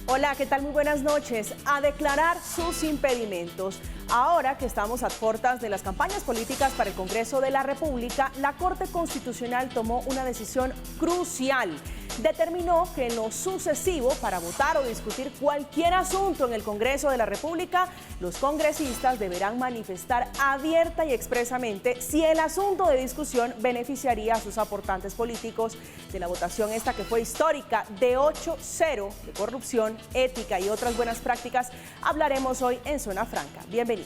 Hola, ¿qué tal? Muy buenas noches. A declarar sus impedimentos. Ahora que estamos a puertas de las campañas políticas para el Congreso de la República, la Corte Constitucional tomó una decisión crucial. Determinó que en lo sucesivo, para votar o discutir cualquier asunto en el Congreso de la República, los congresistas deberán manifestar abierta y expresamente si el asunto de discusión beneficiaría a sus aportantes políticos de la votación esta que fue histórica de 8-0 de corrupción, ética y otras buenas prácticas. Hablaremos hoy en Zona Franca. Bienvenidos.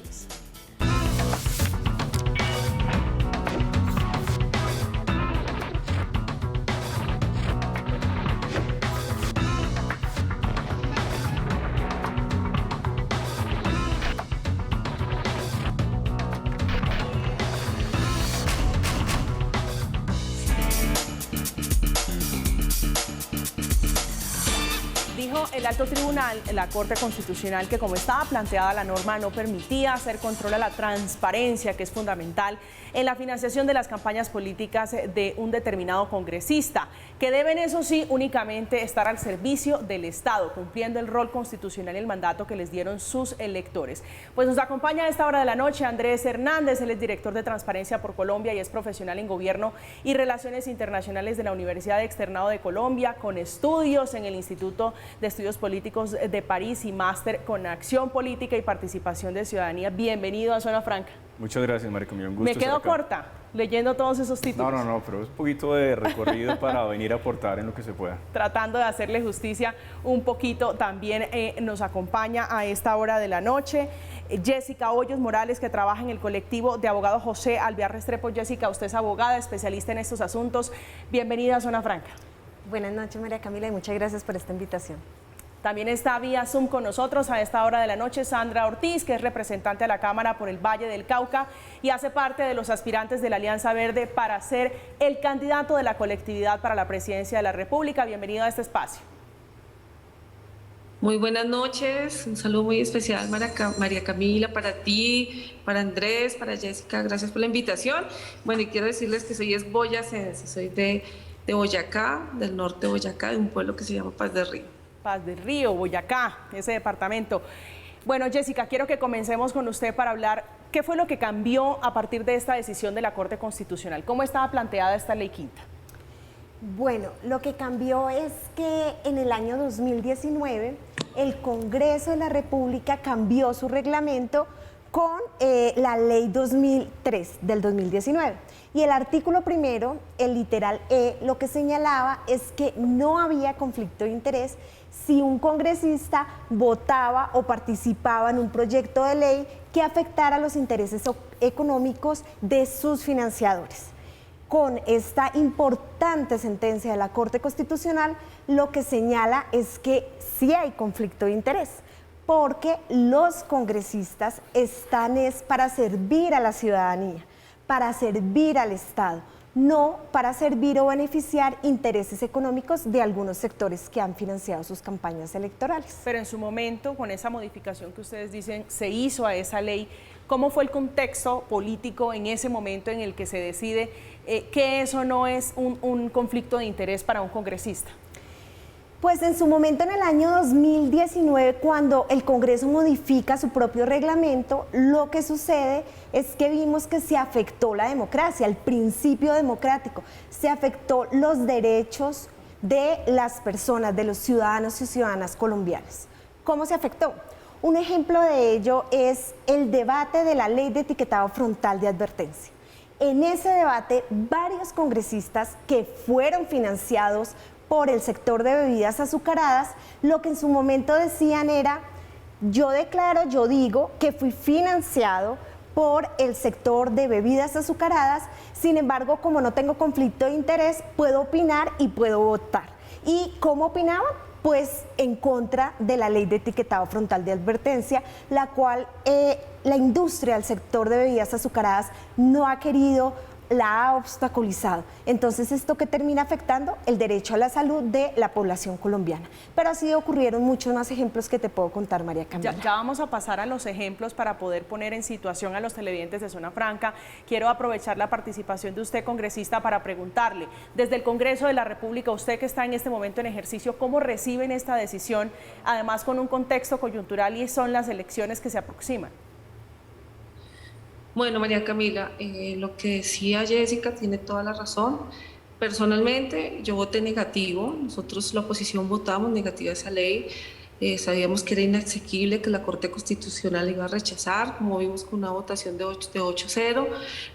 Dijo el alto tribunal, la Corte Constitucional, que como estaba planteada la norma no permitía hacer control a la transparencia, que es fundamental en la financiación de las campañas políticas de un determinado congresista, que deben, eso sí, únicamente estar al servicio del Estado, cumpliendo el rol constitucional y el mandato que les dieron sus electores. Pues nos acompaña a esta hora de la noche Andrés Hernández, él es director de Transparencia por Colombia y es profesional en Gobierno y Relaciones Internacionales de la Universidad Externado de Colombia, con estudios en el Instituto de Estudios Políticos de París y máster con Acción Política y Participación de Ciudadanía. Bienvenido a Zona Franca. Muchas gracias, María Camila, un gusto. Me quedo corta leyendo todos esos títulos. No, pero es un poquito de recorrido para venir a aportar en lo que se pueda. Tratando de hacerle justicia un poquito, también nos acompaña a esta hora de la noche Jessica Hoyos Morales, que trabaja en el colectivo de abogados José Alvear Restrepo. Jessica, usted es abogada, especialista en estos asuntos. Bienvenida a Zona Franca. Buenas noches, María Camila, y muchas gracias por esta invitación. También está vía Zoom con nosotros a esta hora de la noche Sandra Ortiz, que es representante a la Cámara por el Valle del Cauca y hace parte de los aspirantes de la Alianza Verde para ser el candidato de la colectividad para la presidencia de la República. Bienvenido a este espacio. Muy buenas noches, un saludo muy especial María Camila, para ti, para Andrés, para Jessica, gracias por la invitación. Bueno, y quiero decirles que soy boyacense, soy de Boyacá, del norte de Boyacá, de un pueblo que se llama Paz del Río. Paz del Río, Boyacá, ese departamento. Bueno, Jessica, quiero que comencemos con usted para hablar qué fue lo que cambió a partir de esta decisión de la Corte Constitucional. ¿Cómo estaba planteada esta ley quinta? Bueno, lo que cambió es que en el año 2019 el Congreso de la República cambió su reglamento con la ley 2003 del 2019. Y el artículo primero, el literal E, lo que señalaba es que no había conflicto de interés si un congresista votaba o participaba en un proyecto de ley que afectara los intereses económicos de sus financiadores. Con esta importante sentencia de la Corte Constitucional, lo que señala es que sí hay conflicto de interés, porque los congresistas están para servir a la ciudadanía, para servir al Estado, no para servir o beneficiar intereses económicos de algunos sectores que han financiado sus campañas electorales. Pero en su momento, con esa modificación que ustedes dicen, se hizo a esa ley, ¿cómo fue el contexto político en ese momento en el que se decide que eso no es un conflicto de interés para un congresista? Pues en su momento, en el año 2019, cuando el Congreso modifica su propio reglamento, lo que sucede es que vimos que se afectó la democracia, el principio democrático, se afectó los derechos de las personas, de los ciudadanos y ciudadanas colombianas. ¿Cómo se afectó? Un ejemplo de ello es el debate de la ley de etiquetado frontal de advertencia. En ese debate, varios congresistas que fueron financiados por el sector de bebidas azucaradas, lo que en su momento decían era: yo declaro, yo digo que fui financiado por el sector de bebidas azucaradas, sin embargo, como no tengo conflicto de interés, puedo opinar y puedo votar. ¿Y cómo opinaban? Pues en contra de la ley de etiquetado frontal de advertencia, la cual la industria del sector de bebidas azucaradas no ha querido la ha obstaculizado. Entonces, ¿esto qué termina afectando? El derecho a la salud de la población colombiana. Pero así ocurrieron muchos más ejemplos que te puedo contar, María Camila. Ya vamos a pasar a los ejemplos para poder poner en situación a los televidentes de Zona Franca. Quiero aprovechar la participación de usted, congresista, para preguntarle, desde el Congreso de la República, usted que está en este momento en ejercicio, ¿cómo reciben esta decisión? Además, con un contexto coyuntural y son las elecciones que se aproximan. Bueno, María Camila, lo que decía Jessica tiene toda la razón. Personalmente, yo voté negativo. Nosotros, la oposición, votamos negativa a esa ley. Sabíamos que era inasequible, que la Corte Constitucional iba a rechazar, como vimos con una votación de 8-0.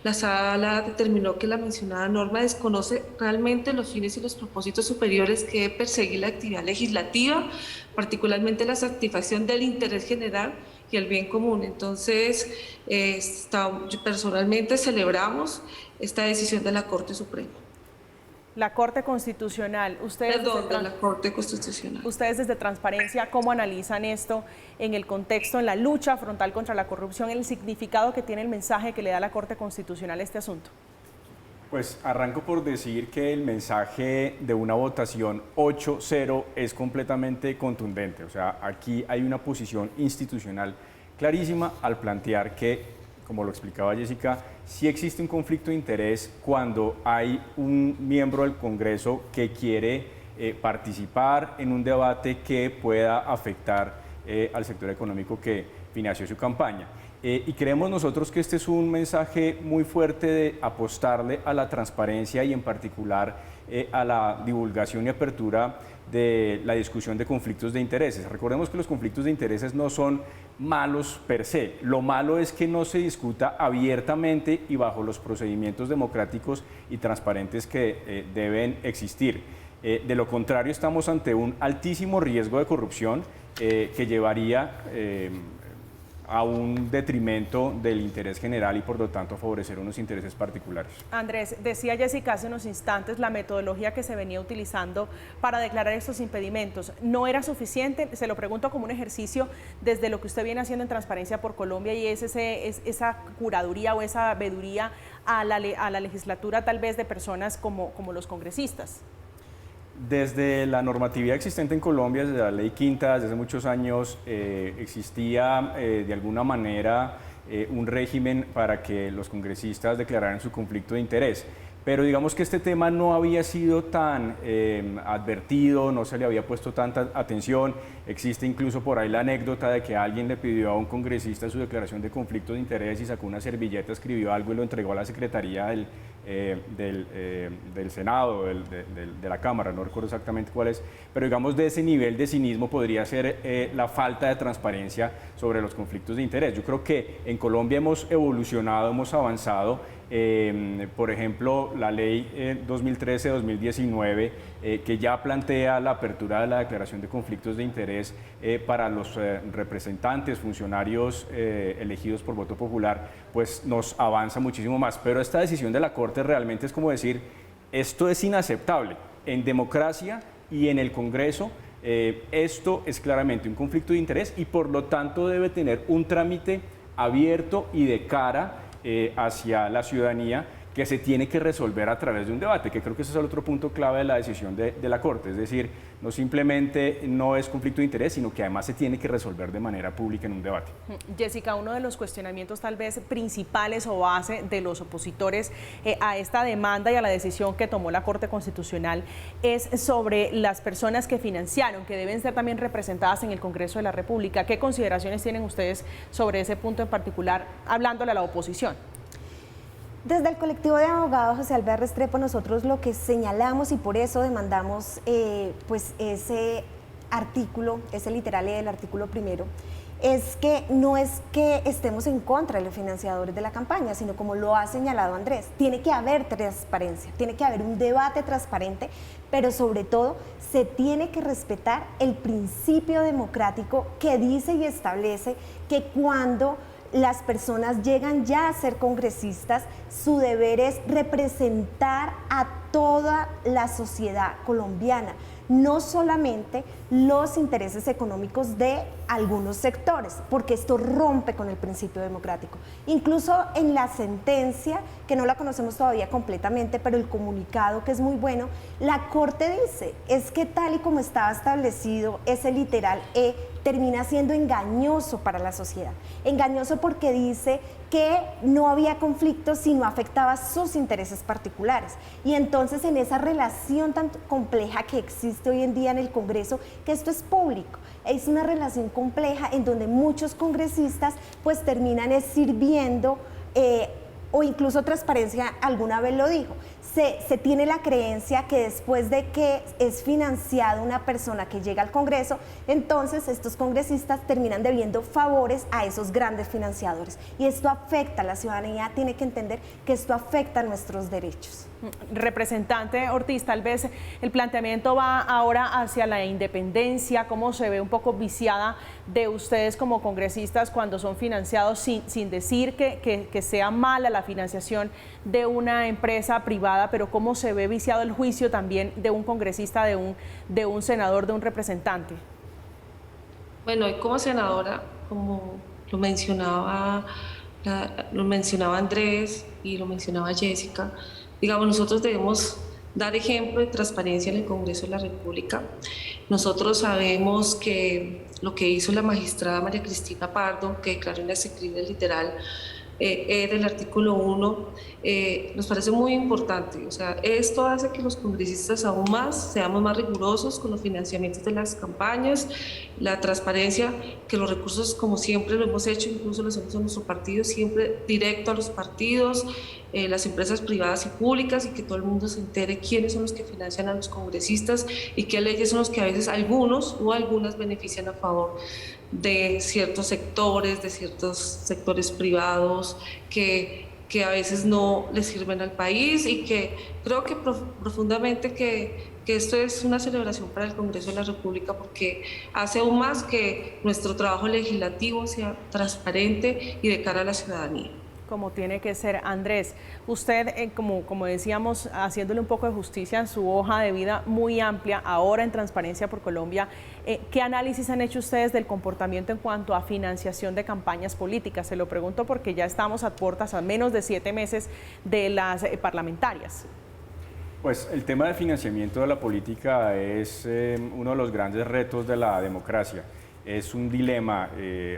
La sala determinó que la mencionada norma desconoce realmente los fines y los propósitos superiores que debe perseguir la actividad legislativa, particularmente la satisfacción del interés general y el bien común. Entonces, personalmente celebramos esta decisión de la Corte Suprema. La Corte Constitucional, de la Corte Constitucional. Ustedes desde Transparencia, ¿cómo analizan esto en el contexto, en la lucha frontal contra la corrupción, el significado que tiene el mensaje que le da la Corte Constitucional a este asunto? Pues arranco por decir que el mensaje de una votación 8-0 es completamente contundente. O sea, aquí hay una posición institucional clarísima al plantear que, como lo explicaba Jessica, sí existe un conflicto de interés cuando hay un miembro del Congreso que quiere participar en un debate que pueda afectar al sector económico que financió su campaña. Y creemos nosotros que este es un mensaje muy fuerte de apostarle a la transparencia y en particular a la divulgación y apertura de la discusión de conflictos de intereses. Recordemos que los conflictos de intereses no son malos per se, lo malo es que no se discuta abiertamente y bajo los procedimientos democráticos y transparentes que deben existir. De lo contrario, estamos ante un altísimo riesgo de corrupción que llevaría a un detrimento del interés general y por lo tanto favorecer unos intereses particulares. Andrés, decía Jessica hace unos instantes, la metodología que se venía utilizando para declarar estos impedimentos no era suficiente. Se lo pregunto como un ejercicio desde lo que usted viene haciendo en Transparencia por Colombia y es esa curaduría o esa veeduría a la legislatura tal vez de personas como los congresistas. Desde la normatividad existente en Colombia, desde la Ley Quinta, desde hace muchos años, existía de alguna manera un régimen para que los congresistas declararan su conflicto de interés. Pero digamos que este tema no había sido tan advertido, no se le había puesto tanta atención. Existe incluso por ahí la anécdota de que alguien le pidió a un congresista su declaración de conflicto de interés y sacó una servilleta, escribió algo y lo entregó a la secretaría del Senado, de la Cámara, no recuerdo exactamente cuál es, pero digamos de ese nivel de cinismo podría ser la falta de transparencia sobre los conflictos de interés. Yo creo que en Colombia hemos evolucionado, hemos avanzado. Por ejemplo, la ley 2013-2019 que ya plantea la apertura de la declaración de conflictos de interés para los representantes, funcionarios elegidos por voto popular, pues nos avanza muchísimo más. Pero esta decisión de la Corte realmente es como decir, esto es inaceptable. En democracia y en el Congreso esto es claramente un conflicto de interés y por lo tanto debe tener un trámite abierto y de cara hacia la ciudadanía que se tiene que resolver a través de un debate, que creo que ese es el otro punto clave de la decisión de la Corte, es decir, no simplemente no es conflicto de interés, sino que además se tiene que resolver de manera pública en un debate. Jessica, uno de los cuestionamientos tal vez principales o base de los opositores a esta demanda y a la decisión que tomó la Corte Constitucional es sobre las personas que financiaron, que deben ser también representadas en el Congreso de la República. ¿Qué consideraciones tienen ustedes sobre ese punto en particular, hablándole a la oposición? Desde el colectivo de abogados José Álvarez Restrepo, nosotros lo que señalamos y por eso demandamos pues ese artículo, ese literal del artículo primero, es que no es que estemos en contra de los financiadores de la campaña, sino como lo ha señalado Andrés, tiene que haber transparencia, tiene que haber un debate transparente, pero sobre todo se tiene que respetar el principio democrático que dice y establece que cuando las personas llegan ya a ser congresistas, su deber es representar a toda la sociedad colombiana, no solamente los intereses económicos de algunos sectores, porque esto rompe con el principio democrático. Incluso en la sentencia, que no la conocemos todavía completamente, pero el comunicado, que es muy bueno, la Corte dice, es que tal y como estaba establecido, ese literal E termina siendo engañoso para la sociedad. Engañoso porque dice que no había conflicto, sino afectaba sus intereses particulares. Y entonces en esa relación tan compleja que existe hoy en día en el Congreso, que esto es público, es una relación compleja en donde muchos congresistas pues terminan sirviendo o incluso Transparencia alguna vez lo dijo, se tiene la creencia que después de que es financiada una persona que llega al Congreso, entonces estos congresistas terminan debiendo favores a esos grandes financiadores. Y esto afecta, la ciudadanía tiene que entender que esto afecta nuestros derechos. Representante Ortiz, tal vez el planteamiento va ahora hacia la independencia, cómo se ve un poco viciada de ustedes como congresistas cuando son financiados, sin decir que sea mala la financiación de una empresa privada, pero cómo se ve viciado el juicio también de un congresista, de un senador, de un representante. Bueno, y como senadora, como lo mencionaba Andrés y lo mencionaba Jessica, digamos, nosotros debemos dar ejemplo de transparencia en el Congreso de la República. Nosotros sabemos que lo que hizo la magistrada María Cristina Pardo, que declaró inexequible literal del artículo 1, nos parece muy importante. O sea, esto hace que los congresistas aún más seamos más rigurosos con los financiamientos de las campañas, la transparencia, que los recursos, como siempre lo hemos hecho, incluso lo hacemos en nuestro partido, siempre directo a los partidos, las empresas privadas y públicas, y que todo el mundo se entere quiénes son los que financian a los congresistas y qué leyes son los que a veces algunos o algunas benefician a favor de ciertos sectores privados que a veces no les sirven al país, y que creo que profundamente que esto es una celebración para el Congreso de la República, porque hace aún más que nuestro trabajo legislativo sea transparente y de cara a la ciudadanía. Como tiene que ser. Andrés, usted, como decíamos, haciéndole un poco de justicia en su hoja de vida muy amplia, ahora en Transparencia por Colombia, ¿qué análisis han hecho ustedes del comportamiento en cuanto a financiación de campañas políticas? Se lo pregunto porque ya estamos a puertas, a menos de 7 meses de las parlamentarias. Pues el tema del financiamiento de la política es uno de los grandes retos de la democracia. Es un dilema.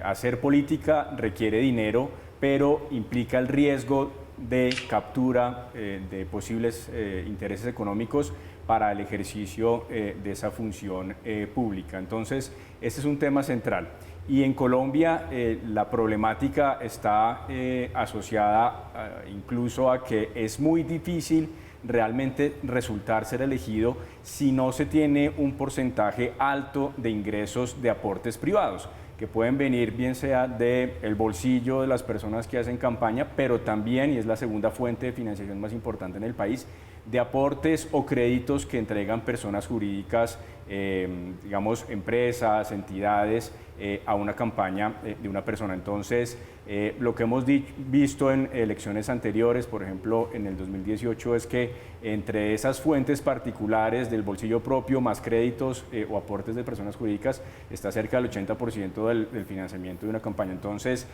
Hacer política requiere dinero, pero implica el riesgo de captura de posibles intereses económicos para el ejercicio de esa función pública. Entonces, este es un tema central. Y en Colombia la problemática está asociada incluso a que es muy difícil realmente resultar ser elegido si no se tiene un porcentaje alto de ingresos de aportes privados, que pueden venir bien sea del bolsillo de las personas que hacen campaña, pero también, y es la segunda fuente de financiación más importante en el país, de aportes o créditos que entregan personas jurídicas, digamos empresas, entidades, a una campaña de una persona. Entonces, lo que hemos visto en elecciones anteriores, por ejemplo en el 2018, es que entre esas fuentes particulares del bolsillo propio más créditos o aportes de personas jurídicas está cerca del 80% del financiamiento de una campaña. Entonces,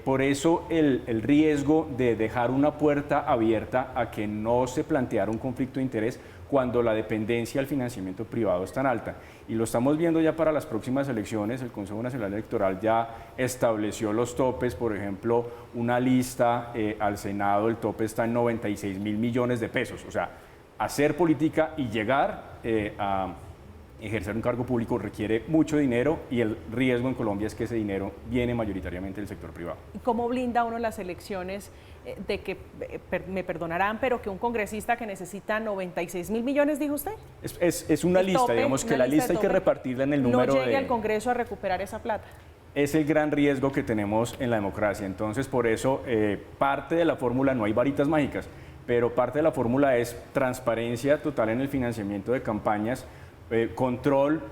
por eso el riesgo de dejar una puerta abierta a que no se planteara un conflicto de interés cuando la dependencia al financiamiento privado es tan alta. Y lo estamos viendo ya para las próximas elecciones. El Consejo Nacional Electoral ya estableció los topes, por ejemplo, una lista al Senado, el tope está en 96.000 millones de pesos. O sea, hacer política y llegar a ejercer un cargo público requiere mucho dinero, y el riesgo en Colombia es que ese dinero viene mayoritariamente del sector privado. ¿Y cómo blinda uno las elecciones de que, me perdonarán, pero que un congresista que necesita 96.000 millones, dijo usted? Es una lista, digamos que la lista hay que repartirla en el número de... No llegue al Congreso a recuperar esa plata. Es el gran riesgo que tenemos en la democracia. Entonces, por eso, parte de la fórmula, no hay varitas mágicas, pero parte de la fórmula es transparencia total en el financiamiento de campañas, control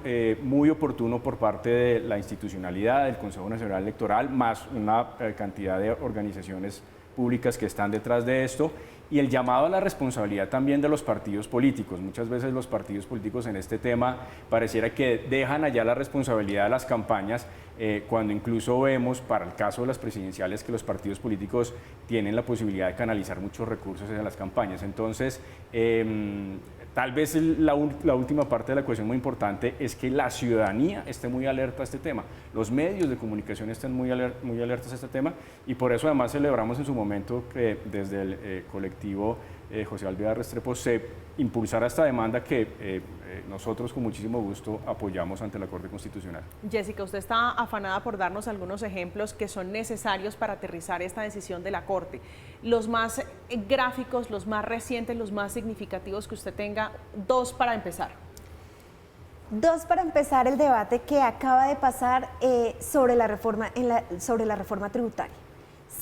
muy oportuno por parte de la institucionalidad, del Consejo Nacional Electoral, más una cantidad de organizaciones públicas que están detrás de esto, y el llamado a la responsabilidad también de los partidos políticos. Muchas veces los partidos políticos en este tema pareciera que dejan allá la responsabilidad de las campañas, cuando incluso vemos, para el caso de las presidenciales, que los partidos políticos tienen la posibilidad de canalizar muchos recursos en las campañas. Entonces, tal vez la última parte de la ecuación muy importante es que la ciudadanía esté muy alerta a este tema, los medios de comunicación estén muy alertas a este tema, y por eso además celebramos en su momento que desde el colectivo José Alvear Restrepo se impulsara esta demanda que nosotros con muchísimo gusto apoyamos ante la Corte Constitucional. Jessica, usted está afanada por darnos algunos ejemplos que son necesarios para aterrizar esta decisión de la Corte. Los más gráficos, los más recientes, los más significativos que usted tenga, dos para empezar. Dos para empezar el debate que acaba de pasar sobre la reforma tributaria.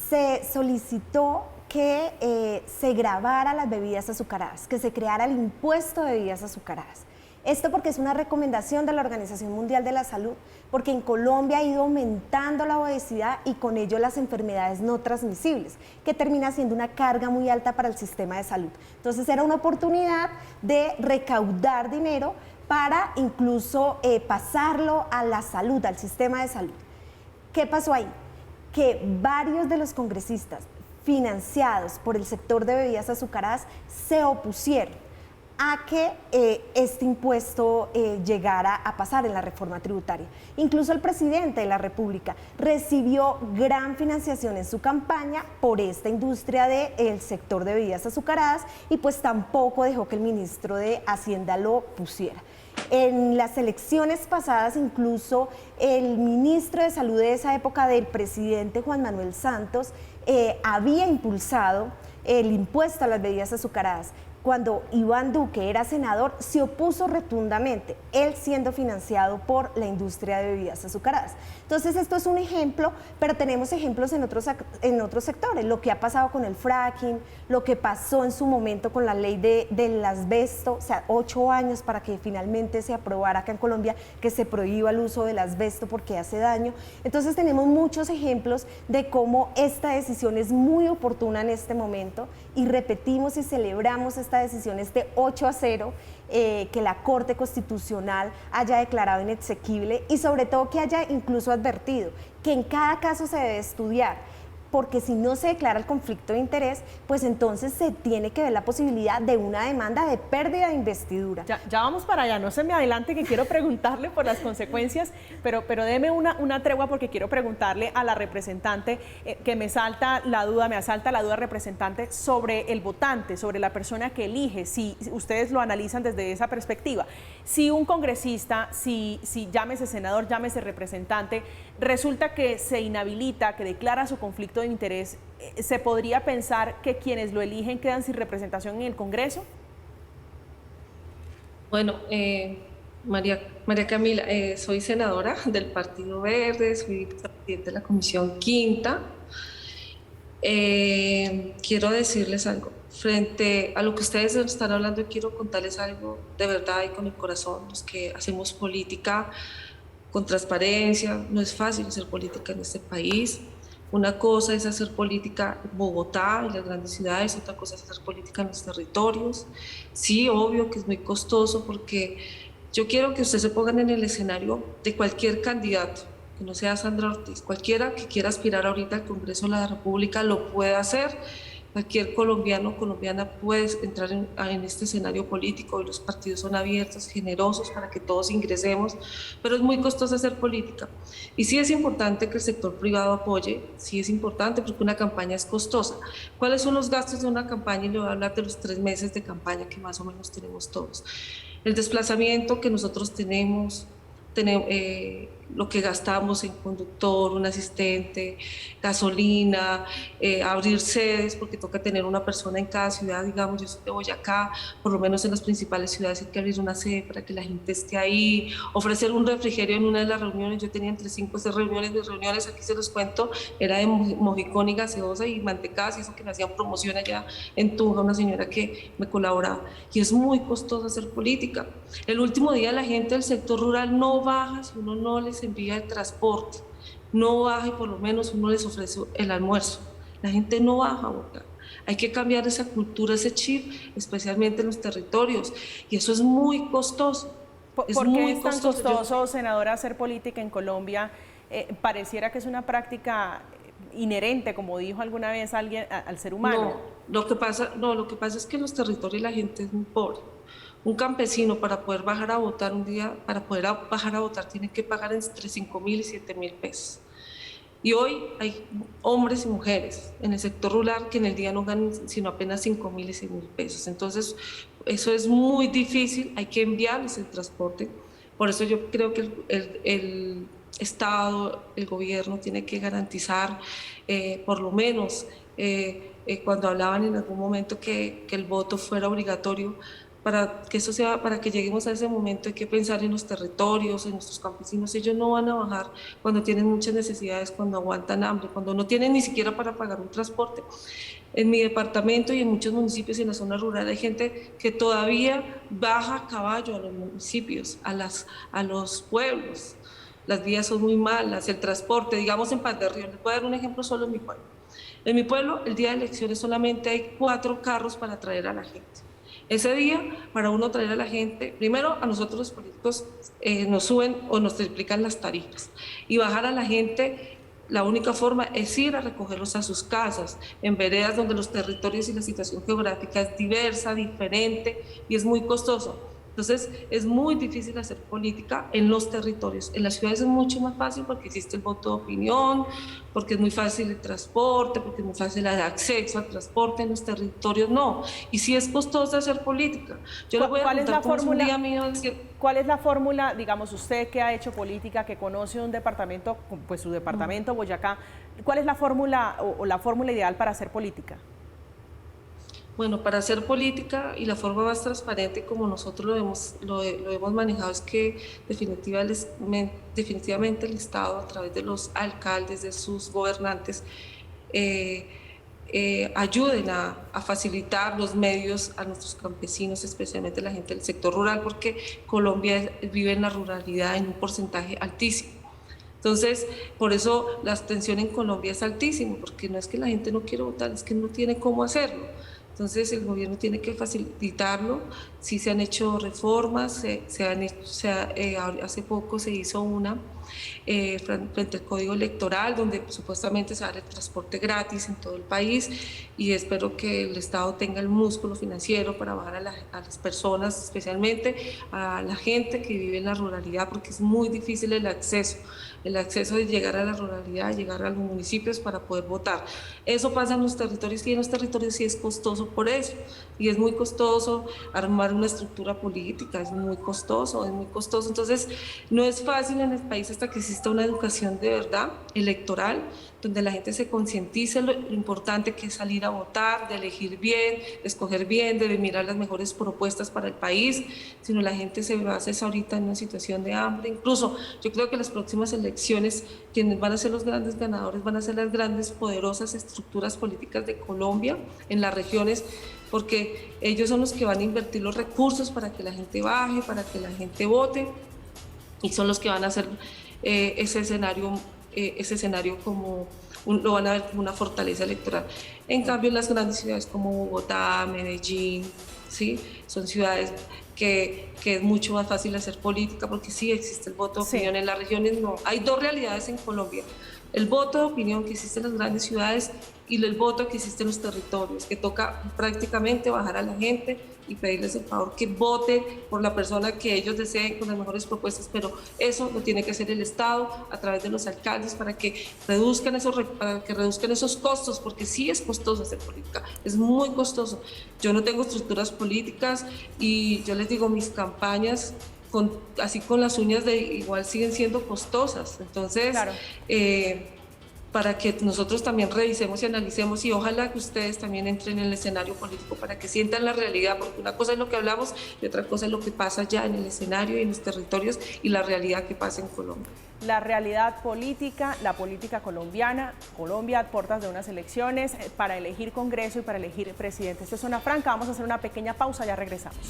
Se solicitó que se gravara las bebidas azucaradas, que se creara el impuesto de bebidas azucaradas. Esto porque es una recomendación de la Organización Mundial de la Salud, porque en Colombia ha ido aumentando la obesidad y con ello las enfermedades no transmisibles, que termina siendo una carga muy alta para el sistema de salud. Entonces era una oportunidad de recaudar dinero para incluso pasarlo a la salud, al sistema de salud. ¿Qué pasó ahí? Que varios de los congresistas financiados por el sector de bebidas azucaradas se opusieron a que este impuesto llegara a pasar en la reforma tributaria. Incluso el presidente de la República recibió gran financiación en su campaña por esta industria del sector de bebidas azucaradas y pues tampoco dejó que el ministro de Hacienda lo pusiera. En las elecciones pasadas, incluso el ministro de Salud de esa época, del presidente Juan Manuel Santos, había impulsado el impuesto a las bebidas azucaradas. Cuando Iván Duque era senador, se opuso rotundamente, él siendo financiado por la industria de bebidas azucaradas. Entonces, esto es un ejemplo, pero tenemos ejemplos en otros sectores, lo que ha pasado con el fracking, lo que pasó en su momento con la ley del asbesto, o sea, 8 años para que finalmente se aprobara acá en Colombia que se prohíba el uso del asbesto porque hace daño. Entonces, tenemos muchos ejemplos de cómo esta decisión es muy oportuna en este momento y repetimos y celebramos esta decisión, este 8-0, que la Corte Constitucional haya declarado inexequible y sobre todo que haya incluso advertido que en cada caso se debe estudiar, porque si no se declara el conflicto de interés, pues entonces se tiene que ver la posibilidad de una demanda de pérdida de investidura. Ya vamos para allá, no se me adelante que quiero preguntarle por las consecuencias, pero deme una tregua porque quiero preguntarle a la representante que me asalta la duda representante, sobre el votante, sobre la persona que elige, si ustedes lo analizan desde esa perspectiva. Si un congresista, si llámese senador, llámese representante, resulta que se inhabilita, que declara su conflicto de interés, ¿se podría pensar que quienes lo eligen quedan sin representación en el Congreso? Bueno, María Camila, soy senadora del Partido Verde, soy vicepresidente de la Comisión Quinta. Quiero decirles algo. Frente a lo que ustedes están hablando, quiero contarles algo de verdad y con el corazón. Los que hacemos política con transparencia, no es fácil hacer política en este país. Una cosa es hacer política en Bogotá, en las grandes ciudades, otra cosa es hacer política en los territorios. Sí, obvio que es muy costoso porque yo quiero que ustedes se pongan en el escenario de cualquier candidato, que no sea Sandra Ortiz, cualquiera que quiera aspirar ahorita al Congreso de la República lo puede hacer. Cualquier colombiano o colombiana puede entrar en este escenario político y los partidos son abiertos, generosos para que todos ingresemos, pero es muy costoso hacer política. Y sí es importante que el sector privado apoye, sí es importante porque una campaña es costosa. ¿Cuáles son los gastos de una campaña? Y le voy a hablar de los 3 meses de campaña que más o menos tenemos todos. El desplazamiento que nosotros tenemos lo que gastamos en conductor, un asistente, gasolina, abrir sedes, porque toca tener una persona en cada ciudad. Digamos, yo soy de Boyacá, por lo menos en las principales ciudades hay que abrir una sede para que la gente esté ahí, ofrecer un refrigerio en una de las reuniones. Yo tenía entre 5 o 6 reuniones, aquí se los cuento, era de mojicón y gaseosa y mantecadas, y eso que me hacían promoción allá en Tunja, una señora que me colaboraba. Y es muy costoso hacer política. El último día la gente del sector rural no baja si uno no les envía el transporte, no baja y por lo menos uno les ofrece el almuerzo. La gente no baja a votar. Hay que cambiar esa cultura, ese chip, especialmente en los territorios, y eso es muy costoso. ¿Por qué es tan costoso, senadora, hacer política en Colombia? Pareciera que es una práctica inherente, como dijo alguna vez alguien, al ser humano. Lo que pasa es que en los territorios la gente es muy pobre. Un campesino para poder bajar a votar un día, para poder bajar a votar tiene que pagar entre 5.000 y 7.000 pesos. Y hoy hay hombres y mujeres en el sector rural que en el día no ganan sino apenas 5.000 y 6.000 pesos. Entonces, eso es muy difícil, hay que enviarles el transporte. Por eso yo creo que el Estado, el gobierno tiene que garantizar, por lo menos, cuando hablaban en algún momento que el voto fuera obligatorio, para que eso sea, para que lleguemos a ese momento hay que pensar en los territorios, en nuestros campesinos. Ellos no van a bajar cuando tienen muchas necesidades, cuando aguantan hambre, cuando no tienen ni siquiera para pagar un transporte. En mi departamento y en muchos municipios y en la zona rural hay gente que todavía baja a caballo a los municipios, a los pueblos. Las vías son muy malas, el transporte, digamos en Paz de Río. Les voy a dar un ejemplo solo en mi pueblo. En mi pueblo, el día de elecciones solamente hay 4 carros para traer a la gente. Ese día, para uno traer a la gente, primero a nosotros los políticos nos suben o nos triplican las tarifas. Y bajar a la gente, la única forma es ir a recogerlos a sus casas, en veredas donde los territorios y la situación geográfica es diversa, diferente y es muy costoso. Entonces, es muy difícil hacer política en los territorios. En las ciudades es mucho más fácil porque existe el voto de opinión, porque es muy fácil el transporte, porque es muy fácil el acceso al transporte. En los territorios no. Y sí es costoso hacer política. Yo le voy a contar cómo es un día mío. ¿Cuál es la fórmula, digamos, usted que ha hecho política, que conoce un departamento, pues su departamento, Boyacá, cuál es la fórmula o la fórmula ideal para hacer política? Bueno, para hacer política y la forma más transparente como nosotros lo hemos manejado es que definitivamente el Estado, a través de los alcaldes, de sus gobernantes, ayuden a facilitar los medios a nuestros campesinos, especialmente la gente del sector rural, porque Colombia vive en la ruralidad en un porcentaje altísimo. Entonces, por eso la abstención en Colombia es altísima, porque no es que la gente no quiera votar, es que no tiene cómo hacerlo. Entonces el gobierno tiene que facilitarlo. Sí se han hecho reformas, hace poco se hizo una frente al Código Electoral, donde supuestamente se da el transporte gratis en todo el país, y espero que el Estado tenga el músculo financiero para bajar a las personas, especialmente a la gente que vive en la ruralidad, porque es muy difícil el acceso de llegar a la ruralidad, llegar a los municipios para poder votar. Eso pasa en los territorios, y en los territorios sí es costoso por eso, y es muy costoso armar una estructura política, es muy costoso. Entonces, no es fácil en el país hasta que exista una educación de verdad electoral, donde la gente se concientice lo importante que es salir a votar, de elegir bien, de escoger bien, de mirar las mejores propuestas para el país. Si no, la gente se va a hacer ahorita en una situación de hambre. Incluso yo creo que las próximas elecciones, quienes van a ser los grandes ganadores van a ser las grandes, poderosas estructuras políticas de Colombia en las regiones, porque ellos son los que van a invertir los recursos para que la gente baje, para que la gente vote, y son los que van a hacer ese escenario como lo van a ver como una fortaleza electoral. En cambio, en las grandes ciudades como Bogotá, Medellín, ¿sí? Son ciudades que es mucho más fácil hacer política, porque sí existe el voto de opinión. En las regiones no. Hay 2 realidades en Colombia: el voto de opinión que existe en las grandes ciudades y el voto que existe en los territorios, que toca prácticamente bajar a la gente y pedirles el favor que vote por la persona que ellos deseen con las mejores propuestas, pero eso lo tiene que hacer el Estado a través de los alcaldes para que reduzcan esos costos, porque sí es costoso hacer política, es muy costoso. Yo no tengo estructuras políticas y yo les digo, mis campañas así con las uñas igual siguen siendo costosas. Entonces, claro, para que nosotros también revisemos y analicemos, y ojalá que ustedes también entren en el escenario político para que sientan la realidad, porque una cosa es lo que hablamos y otra cosa es lo que pasa ya en el escenario y en los territorios, y la realidad que pasa en Colombia. La realidad política, la política colombiana, Colombia a puertas de unas elecciones para elegir Congreso y para elegir presidente. Esto es Zona Franca, vamos a hacer una pequeña pausa, ya regresamos.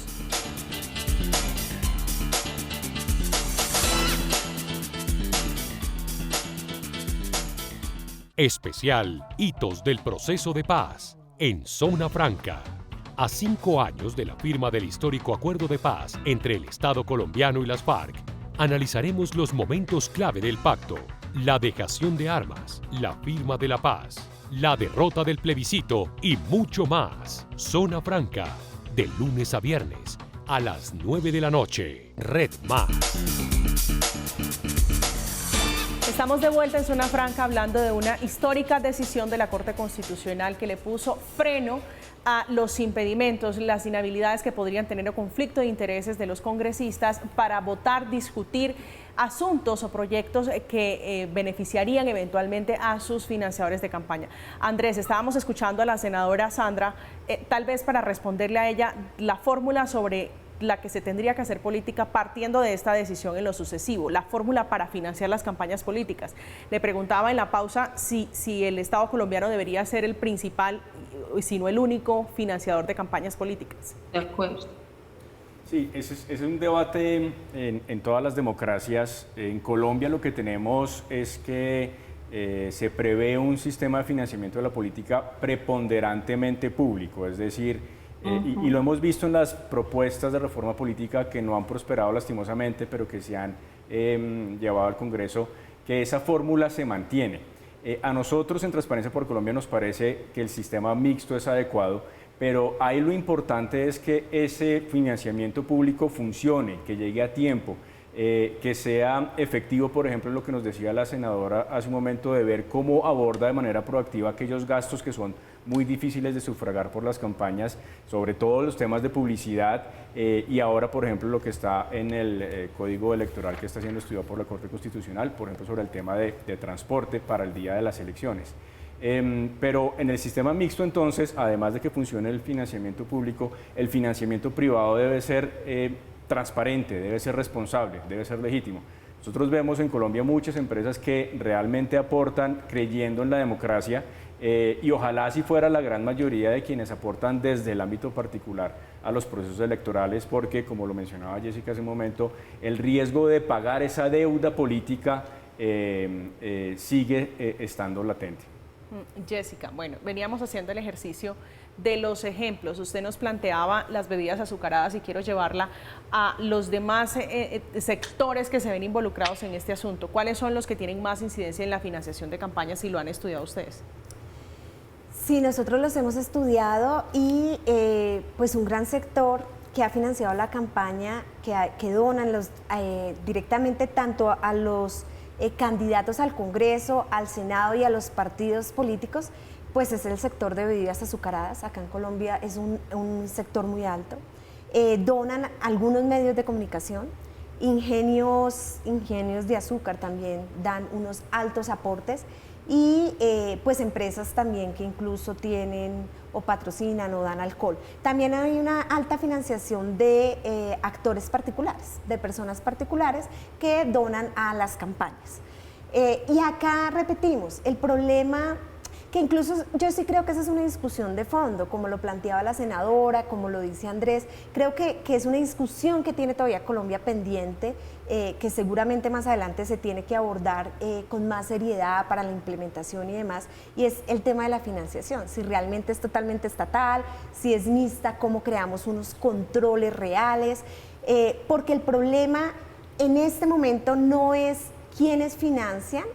Especial Hitos del Proceso de Paz. en Zona Franca. A 5 años de la firma del histórico acuerdo de paz entre el Estado colombiano y las FARC, analizaremos los momentos clave del pacto, la dejación de armas, la firma de la paz, la derrota del plebiscito y mucho más. Zona Franca, de lunes a viernes, a las 9 de la noche. Red Más. Estamos de vuelta en Zona Franca hablando de una histórica decisión de la Corte Constitucional que le puso freno a los impedimentos, las inhabilidades que podrían tener o conflicto de intereses de los congresistas para votar, discutir asuntos o proyectos que beneficiarían eventualmente a sus financiadores de campaña. Andrés, estábamos escuchando a la senadora Sandra, tal vez para responderle a ella la fórmula sobre la que se tendría que hacer política partiendo de esta decisión en lo sucesivo, la fórmula para financiar las campañas políticas. Le preguntaba en la pausa si el Estado colombiano debería ser el principal, si no el único, financiador de campañas políticas. De acuerdo. Sí, ese es un debate en todas las democracias. En Colombia lo que tenemos es que se prevé un sistema de financiamiento de la política preponderantemente público, es decir, y lo hemos visto en las propuestas de reforma política que no han prosperado lastimosamente, pero que se han llevado al Congreso, que esa fórmula se mantiene. A nosotros en Transparencia por Colombia nos parece que el sistema mixto es adecuado, pero ahí lo importante es que ese financiamiento público funcione, que llegue a tiempo, que sea efectivo, por ejemplo, lo que nos decía la senadora hace un momento, de ver cómo aborda de manera proactiva aquellos gastos que son muy difíciles de sufragar por las campañas, sobre todo los temas de publicidad y ahora, por ejemplo, lo que está en el Código Electoral que está siendo estudiado por la Corte Constitucional, por ejemplo, sobre el tema de transporte para el día de las elecciones. Pero en el sistema mixto, entonces, además de que funcione el financiamiento público, el financiamiento privado debe ser transparente, debe ser responsable, debe ser legítimo. Nosotros vemos en Colombia muchas empresas que realmente aportan creyendo en la democracia y ojalá así fuera la gran mayoría de quienes aportan desde el ámbito particular a los procesos electorales, porque, como lo mencionaba Jessica hace un momento, el riesgo de pagar esa deuda política sigue estando latente. Jessica, bueno, veníamos haciendo el ejercicio de los ejemplos. Usted nos planteaba las bebidas azucaradas y quiero llevarla a los demás sectores que se ven involucrados en este asunto. ¿Cuáles son los que tienen más incidencia en la financiación de campañas, si lo han estudiado ustedes? Sí, nosotros los hemos estudiado y pues un gran sector que ha financiado la campaña, que donan directamente tanto a los candidatos al Congreso, al Senado y a los partidos políticos, pues es el sector de bebidas azucaradas. Acá en Colombia es un sector muy alto. Donan algunos medios de comunicación, ingenios de azúcar también dan unos altos aportes y pues empresas también que incluso tienen o patrocinan o dan alcohol. También hay una alta financiación de actores particulares, de personas particulares que donan a las campañas. Y acá repetimos, el problema que incluso yo sí creo que esa es una discusión de fondo, como lo planteaba la senadora, como lo dice Andrés, creo que es una discusión que tiene todavía Colombia pendiente, que seguramente más adelante se tiene que abordar con más seriedad para la implementación y demás, y es el tema de la financiación, si realmente es totalmente estatal, si es mixta, cómo creamos unos controles reales, porque el problema en este momento no es quiénes financian,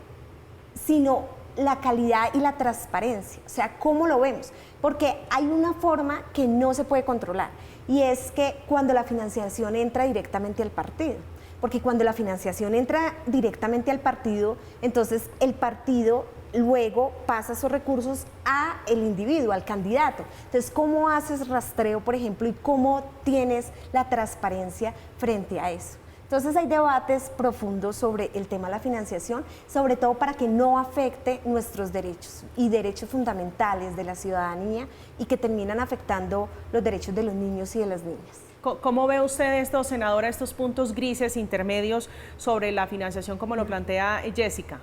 sino la calidad y la transparencia, o sea, ¿cómo lo vemos? Porque hay una forma que no se puede controlar y es que cuando la financiación entra directamente al partido, porque cuando la financiación entra directamente al partido, entonces el partido luego pasa esos recursos a el individuo, al candidato. Entonces, ¿cómo haces rastreo, por ejemplo, y cómo tienes la transparencia frente a eso? Entonces hay debates profundos sobre el tema de la financiación, sobre todo para que no afecte nuestros derechos y derechos fundamentales de la ciudadanía y que terminan afectando los derechos de los niños y de las niñas. ¿Cómo ve usted esto, senadora, estos puntos grises intermedios sobre la financiación como lo plantea Jessica?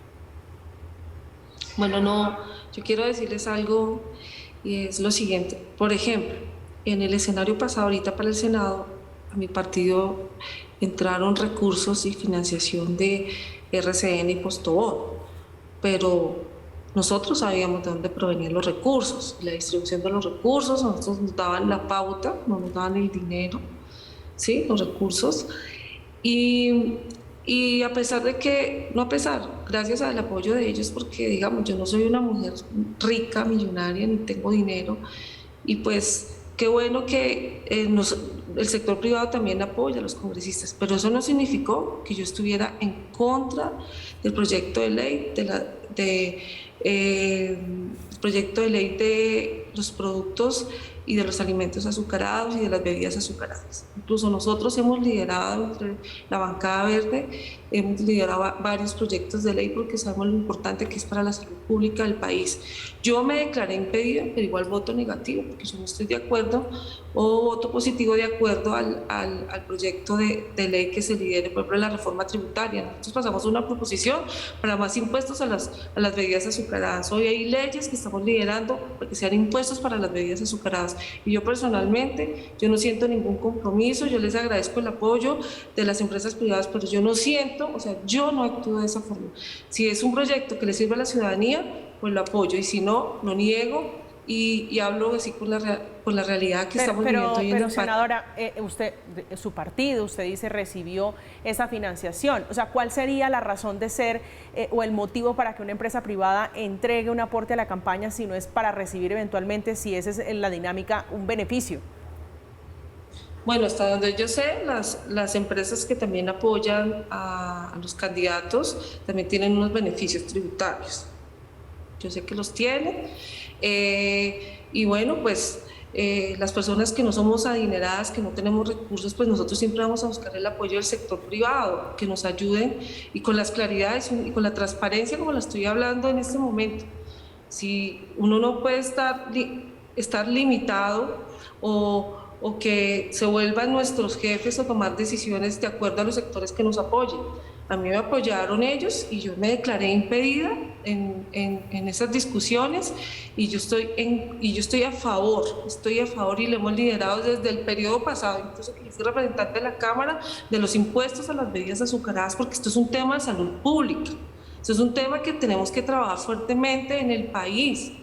Bueno, no, yo quiero decirles algo y es lo siguiente. Por ejemplo, en el escenario pasado, ahorita para el Senado, a mi partido entraron recursos y financiación de RCN y Postobón, pero nosotros sabíamos de dónde provenían los recursos, la distribución de los recursos, nosotros nos daban la pauta, no nos daban el dinero, ¿sí? Los recursos. Y a pesar de que, no a pesar, gracias al apoyo de ellos, porque digamos, yo no soy una mujer rica, millonaria, ni tengo dinero, y pues qué bueno que el sector privado también apoya a los congresistas, pero eso no significó que yo estuviera en contra del proyecto de ley proyecto de ley de los productos y de los alimentos azucarados y de las bebidas azucaradas. Incluso nosotros hemos liderado entre la bancada verde, hemos liderado varios proyectos de ley porque sabemos lo importante que es para la salud pública del país. Yo me declaré impedida, pero igual voto negativo porque yo no estoy de acuerdo, o voto positivo de acuerdo al proyecto de ley que se lidere, por ejemplo, la reforma tributaria. Nosotros pasamos una proposición para más impuestos a las bebidas azucaradas. Hoy hay leyes que estamos liderando para que sean impuestos para las bebidas azucaradas. Y yo personalmente, yo no siento ningún compromiso, yo les agradezco el apoyo de las empresas privadas, pero yo no siento, o sea, yo no actúo de esa forma. Si es un proyecto que le sirve a la ciudadanía, pues lo apoyo, y si no, lo niego y hablo así con la realidad que estamos viviendo hoy en el país. Pero senadora, usted, su partido, usted dice, recibió esa financiación. O sea, ¿cuál sería la razón de ser o el motivo para que una empresa privada entregue un aporte a la campaña si no es para recibir eventualmente, si esa es la dinámica, un beneficio? Bueno, hasta donde yo sé, las empresas que también apoyan a los candidatos también tienen unos beneficios tributarios. Yo sé que los tienen. Y bueno, pues las personas que no somos adineradas, que no tenemos recursos, pues nosotros siempre vamos a buscar el apoyo del sector privado, que nos ayuden y con las claridades y con la transparencia como la estoy hablando en este momento. Si uno no puede estar limitado o que se vuelvan nuestros jefes o tomar decisiones de acuerdo a los sectores que nos apoyen. A mí me apoyaron ellos y yo me declaré impedida en esas discusiones y yo estoy a favor y lo hemos liderado desde el periodo pasado, incluso que yo fui representante de la Cámara, de los impuestos a las bebidas azucaradas, porque esto es un tema de salud pública, esto es un tema que tenemos que trabajar fuertemente en el país.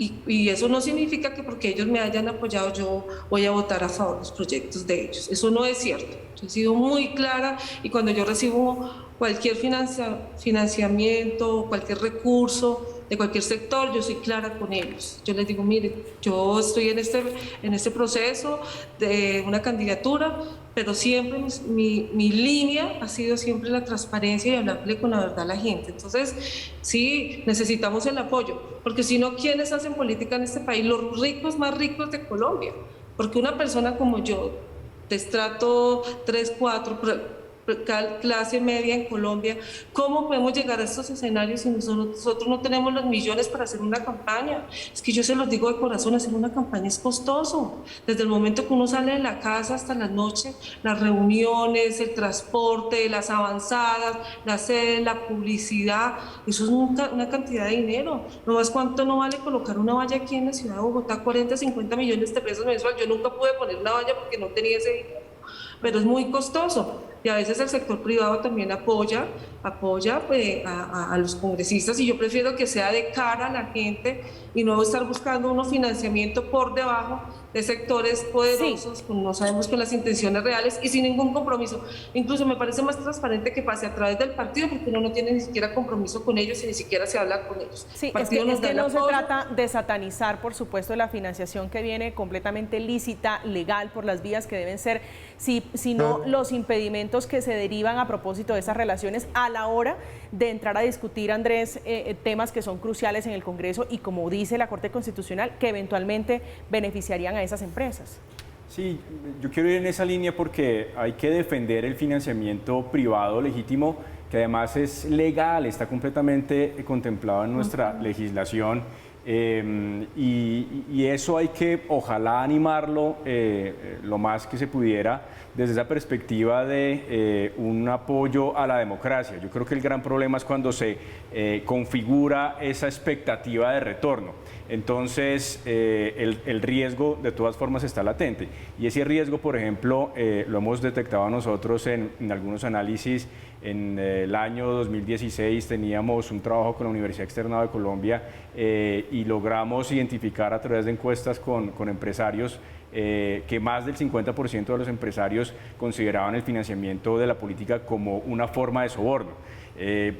Y eso no significa que porque ellos me hayan apoyado yo voy a votar a favor de los proyectos de ellos. Eso no es cierto. Yo he sido muy clara y cuando yo recibo cualquier financiamiento, cualquier recurso de cualquier sector, yo soy clara con ellos. Yo les digo, mire, yo estoy en este proceso de una candidatura, pero siempre mi línea ha sido siempre la transparencia y hablarle con la verdad a la gente. Entonces, sí, necesitamos el apoyo, porque si no, ¿quiénes hacen política en este país? Los ricos más ricos de Colombia, porque una persona como yo, de estrato 3, 4, clase media en Colombia, ¿cómo podemos llegar a estos escenarios si nosotros no tenemos los millones para hacer una campaña? Es que yo se los digo de corazón, hacer una campaña es costoso. Desde el momento que uno sale de la casa hasta la noche, las reuniones, el transporte, las avanzadas, la sede, la publicidad, eso es una cantidad de dinero. No más cuánto no vale colocar una valla aquí en la ciudad de Bogotá, 40, 50 millones de pesos mensual. Yo nunca pude poner una valla porque no tenía ese dinero, pero es muy costoso. Y a veces el sector privado también apoya pues, a los congresistas, y yo prefiero que sea de cara a la gente y no estar buscando uno financiamiento por debajo de sectores poderosos, sí, no sabemos con las intenciones reales y sin ningún compromiso. Incluso me parece más transparente que pase a través del partido, porque uno no tiene ni siquiera compromiso con ellos y ni siquiera se habla con ellos. Sí, es que no se trata de satanizar, por supuesto, la financiación que viene completamente lícita, legal, por las vías que deben ser, sino los impedimentos que se derivan a propósito de esas relaciones a la hora de entrar a discutir, Andrés, temas que son cruciales en el Congreso y, como dice la Corte Constitucional, que eventualmente beneficiarían a esas empresas. Sí, yo quiero ir en esa línea porque hay que defender el financiamiento privado legítimo, que además es legal, está completamente contemplado en nuestra legislación. Y eso hay que, ojalá, animarlo lo más que se pudiera desde esa perspectiva de un apoyo a la democracia. Yo creo que el gran problema es cuando se configura esa expectativa de retorno. Entonces, el riesgo de todas formas está latente. Y ese riesgo, por ejemplo, lo hemos detectado nosotros en algunos análisis En el año 2016 teníamos un trabajo con la Universidad Externado de Colombia y logramos identificar a través de encuestas con empresarios que más del 50% de los empresarios consideraban el financiamiento de la política como una forma de soborno.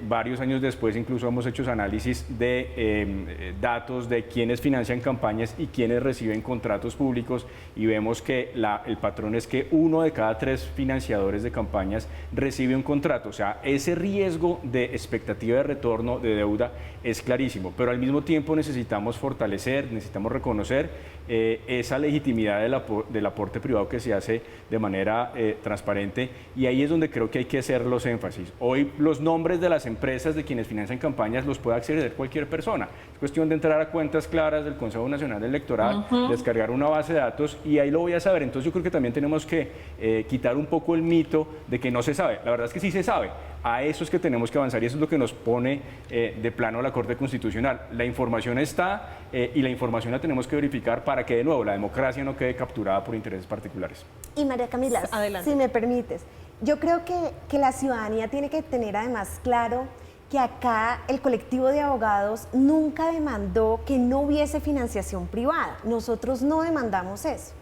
Varios años después incluso hemos hecho análisis de datos de quiénes financian campañas y quiénes reciben contratos públicos y vemos que el patrón es que 1 de cada 3 financiadores de campañas recibe un contrato. O sea, ese riesgo de expectativa de retorno de deuda es clarísimo, pero al mismo tiempo necesitamos fortalecer, necesitamos reconocer esa legitimidad del aporte privado que se hace de manera transparente, y ahí es donde creo que hay que hacer los énfasis. Hoy los nombres de las empresas de quienes financian campañas los puede acceder cualquier persona. Es cuestión de entrar a cuentas claras del Consejo Nacional Electoral, descargar una base de datos y ahí lo voy a saber. Entonces yo creo que también tenemos que quitar un poco el mito de que no se sabe. La verdad es que sí se sabe. A eso es que tenemos que avanzar y eso es lo que nos pone de plano la Corte Constitucional. La información está y la información la tenemos que verificar para que de nuevo la democracia no quede capturada por intereses particulares. Y María Camila, adelante, si me permites, yo creo que la ciudadanía tiene que tener además claro que acá el colectivo de abogados nunca demandó que no hubiese financiación privada. Nosotros no demandamos eso.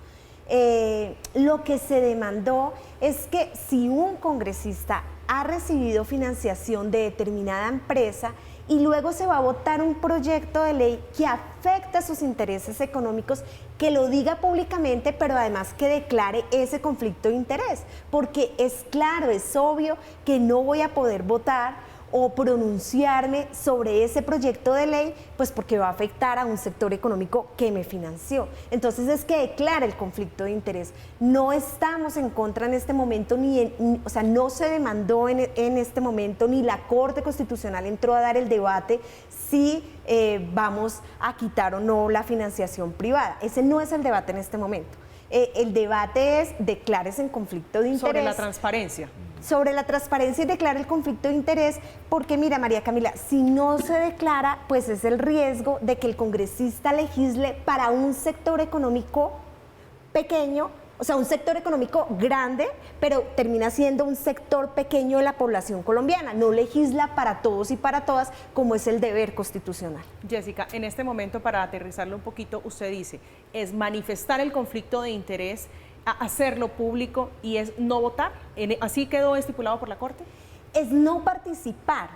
Lo que se demandó es que si un congresista ha recibido financiación de determinada empresa y luego se va a votar un proyecto de ley que afecta sus intereses económicos, que lo diga públicamente, pero además que declare ese conflicto de interés, porque es claro, es obvio que no voy a poder votar o pronunciarme sobre ese proyecto de ley, pues porque va a afectar a un sector económico que me financió. Entonces es que declara el conflicto de interés. No estamos en contra en este momento, o sea, no se demandó en este momento, ni la Corte Constitucional entró a dar el debate si vamos a quitar o no la financiación privada. Ese no es el debate en este momento. El debate es declares en conflicto de interés. Sobre la transparencia. Sobre la transparencia y declara el conflicto de interés, porque mira, María Camila, si no se declara, pues es el riesgo de que el congresista legisle para un sector económico pequeño, o sea, un sector económico grande, pero termina siendo un sector pequeño de la población colombiana, no legisla para todos y para todas, como es el deber constitucional. Jessica, en este momento, para aterrizarlo un poquito, usted dice, es manifestar el conflicto de interés, hacerlo público y es no votar. ¿Así quedó estipulado por la Corte? Es no participar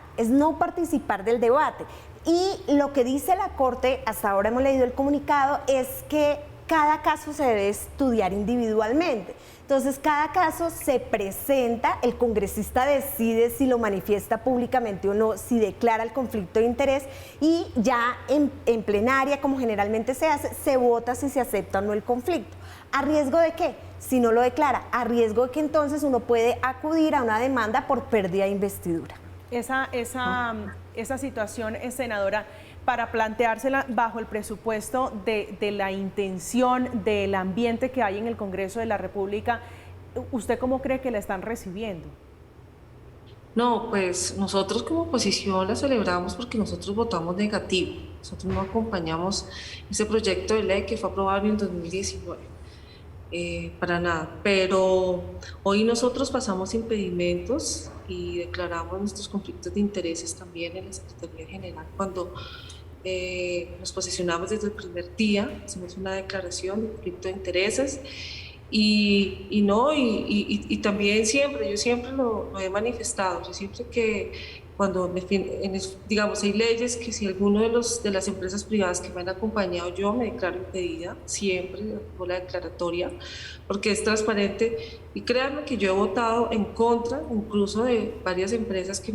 del debate. Y lo que dice la Corte, hasta ahora hemos leído el comunicado, es que cada caso se debe estudiar individualmente. Entonces, cada caso se presenta, el congresista decide si lo manifiesta públicamente o no, si declara el conflicto de interés y ya en plenaria, como generalmente se hace, se vota si se acepta o no el conflicto. ¿A riesgo de qué? Si no lo declara, a riesgo de que entonces uno puede acudir a una demanda por pérdida de investidura. Esa situación, senadora, para planteársela bajo el presupuesto de la intención, del ambiente que hay en el Congreso de la República, ¿usted cómo cree que la están recibiendo? No, pues nosotros como oposición la celebramos porque nosotros votamos negativo. Nosotros no acompañamos ese proyecto de ley que fue aprobado en el 2019. Para nada, pero hoy nosotros pasamos impedimentos y declaramos nuestros conflictos de intereses también en la Secretaría General cuando nos posicionamos desde el primer día, hacemos una declaración de conflicto de intereses y también siempre, yo siempre lo he manifestado, yo siempre que cuando, digamos, hay leyes que si alguno de las empresas privadas que me han acompañado, yo me declaro impedida, siempre por la declaratoria, porque es transparente. Y créanme que yo he votado en contra, incluso de varias empresas que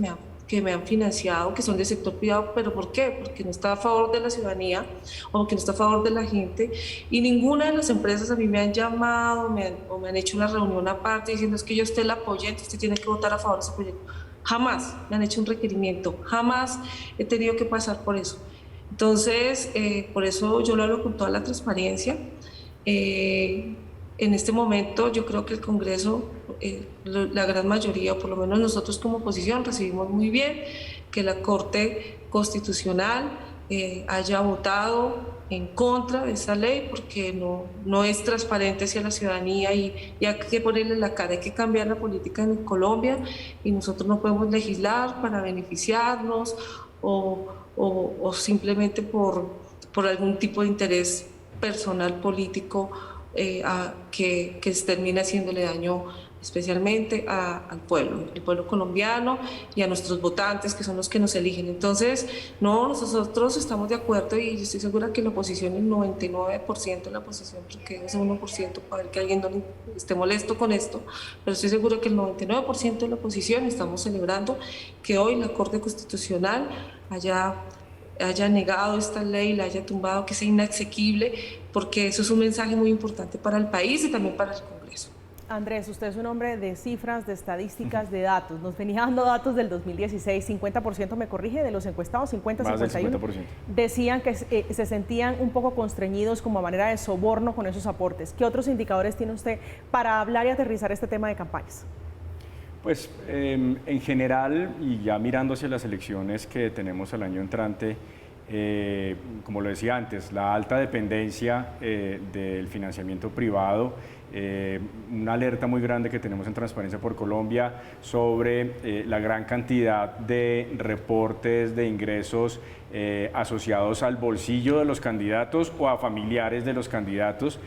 me han financiado, que son del sector privado, ¿pero por qué? Porque no está a favor de la ciudadanía o porque no está a favor de la gente. Y ninguna de las empresas a mí me han llamado o me han hecho una reunión aparte diciendo es que yo usted la apoye, entonces usted tiene que votar a favor de ese proyecto. Jamás me han hecho un requerimiento, jamás he tenido que pasar por eso. Entonces, por eso yo lo hablo con toda la transparencia. En este momento yo creo que el Congreso, la gran mayoría, o por lo menos nosotros como oposición, recibimos muy bien que la Corte Constitucional haya votado en contra de esa ley porque no es transparente hacia la ciudadanía y hay que ponerle la cara, hay que cambiar la política en Colombia y nosotros no podemos legislar para beneficiarnos o simplemente por algún tipo de interés personal político que termina haciéndole daño especialmente al pueblo, el pueblo colombiano y a nuestros votantes que son los que nos eligen. Entonces, no, nosotros estamos de acuerdo y yo estoy segura que la oposición, el 99% de la oposición, porque ese 1% para ver que alguien no esté molesto con esto, pero estoy segura que el 99% de la oposición estamos celebrando que hoy la Corte Constitucional haya negado esta ley, la haya tumbado, que sea inasequible, porque eso es un mensaje muy importante para el país y también para el Congreso. Andrés, usted es un hombre de cifras, de estadísticas, de datos. Nos venía dando datos del 2016, 50%, me corrige, de los encuestados, 50, más 51, del 50%. Decían que se sentían un poco constreñidos como a manera de soborno con esos aportes. ¿Qué otros indicadores tiene usted para hablar y aterrizar este tema de campañas? Pues en general, y ya mirando hacia las elecciones que tenemos el año entrante, como lo decía antes, la alta dependencia del financiamiento privado, una alerta muy grande que tenemos en Transparencia por Colombia sobre la gran cantidad de reportes de ingresos asociados al bolsillo de los candidatos o a familiares de los candidatos.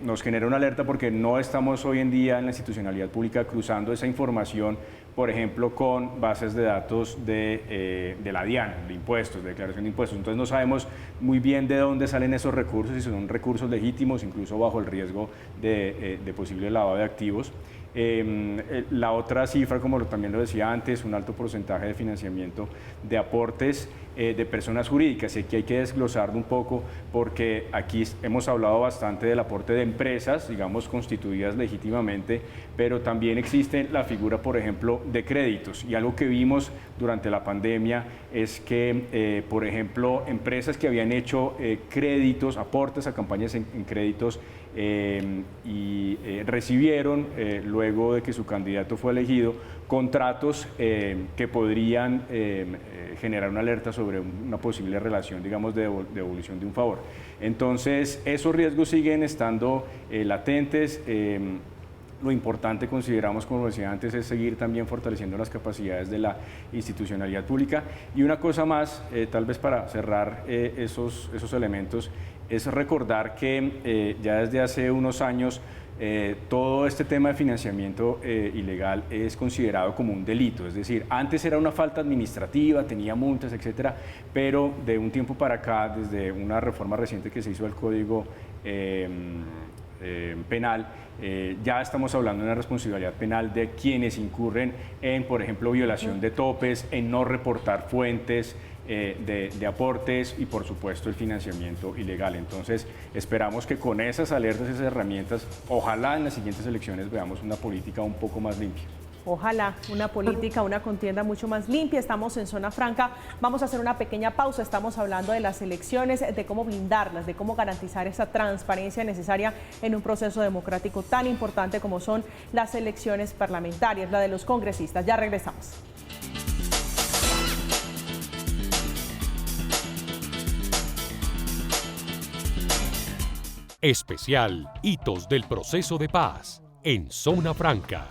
Nos genera una alerta porque no estamos hoy en día en la institucionalidad pública cruzando esa información, por ejemplo, con bases de datos de la DIAN, de impuestos, de declaración de impuestos. Entonces no sabemos muy bien de dónde salen esos recursos, si son recursos legítimos, incluso bajo el riesgo de posible lavado de activos. La otra cifra, como también lo decía antes, un alto porcentaje de financiamiento de aportes de personas jurídicas. Sé que hay que desglosarlo un poco porque aquí hemos hablado bastante del aporte de empresas, digamos, constituidas legítimamente, pero también existe la figura, por ejemplo, de créditos. Y algo que vimos durante la pandemia es que, por ejemplo, empresas que habían hecho créditos, aportes a campañas en créditos, recibieron, luego de que su candidato fue elegido, contratos que podrían generar una alerta sobre una posible relación, digamos, de devolución de un favor. Entonces, esos riesgos siguen estando latentes. Lo importante, consideramos, como decía antes, es seguir también fortaleciendo las capacidades de la institucionalidad pública. Y una cosa más, tal vez para cerrar esos elementos, es recordar que ya desde hace unos años todo este tema de financiamiento ilegal es considerado como un delito, es decir, antes era una falta administrativa, tenía multas, etcétera, pero de un tiempo para acá, desde una reforma reciente que se hizo al Código Penal, ya estamos hablando de una responsabilidad penal de quienes incurren en, por ejemplo, violación de topes, en no reportar fuentes de aportes y, por supuesto, el financiamiento ilegal. Entonces, esperamos que con esas alertas, esas herramientas, ojalá en las siguientes elecciones veamos una política un poco más limpia. Ojalá una política, una contienda mucho más limpia. Estamos en Zona Franca, vamos a hacer una pequeña pausa. Estamos hablando de las elecciones, de cómo blindarlas, de cómo garantizar esa transparencia necesaria en un proceso democrático tan importante como son las elecciones parlamentarias, la de los congresistas. Ya regresamos. Especial Hitos del Proceso de Paz en Zona Franca.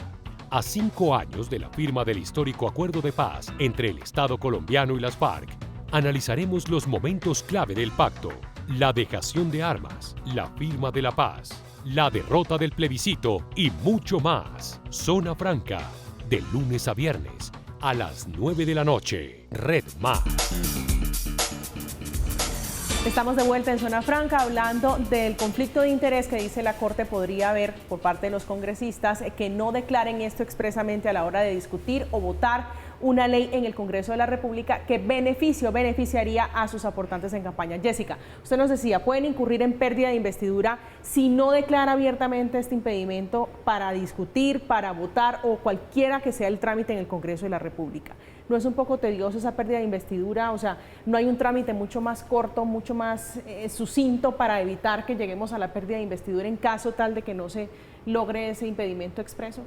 A 5 años de la firma del histórico acuerdo de paz entre el Estado colombiano y las FARC, analizaremos los momentos clave del pacto, la dejación de armas, la firma de la paz, la derrota del plebiscito y mucho más. Zona Franca, de lunes a viernes, a las 9 de la noche. Red Más. Estamos de vuelta en Zona Franca hablando del conflicto de interés que dice la Corte podría haber por parte de los congresistas que no declaren esto expresamente a la hora de discutir o votar una ley en el Congreso de la República que beneficiaría a sus aportantes en campaña. Jessica, usted nos decía, pueden incurrir en pérdida de investidura si no declara abiertamente este impedimento para discutir, para votar o cualquiera que sea el trámite en el Congreso de la República. ¿No es un poco tedioso esa pérdida de investidura? O sea, ¿no hay un trámite mucho más corto, mucho más sucinto para evitar que lleguemos a la pérdida de investidura en caso tal de que no se logre ese impedimento expreso?